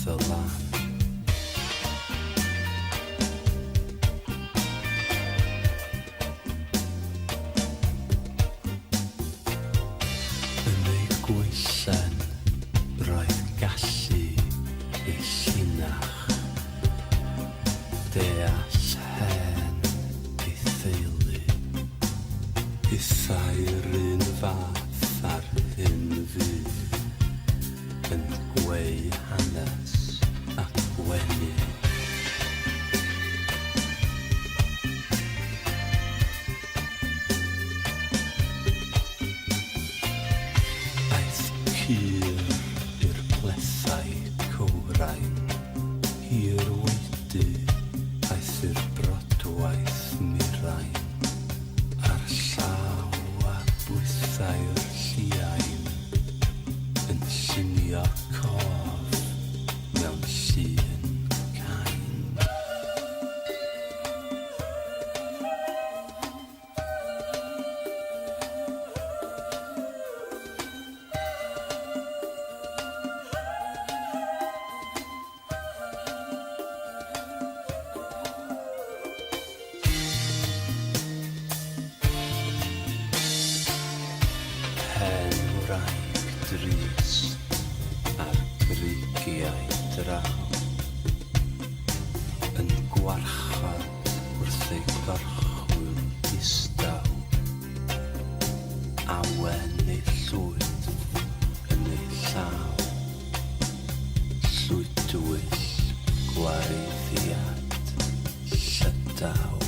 y lan. Yn ei gwysen roedd gallu ei llinach, deall hen ei theulu, hithau'r un fath ar hyn fydd, yn gweu hanes ac wenu. Aeth cur i'r plethau cowrain, hir weidu aeth i'r brodwaith mirain, ar llaw a bwythau'r lliain, yn llunio cof mewn llun cain. Hen wraig drist ar grigiau draw, yn gwarchod wrth ei gorchwyn distaw, awen ei llwyd yn ei llaw, llwydwyll gwaeddiad llydaw.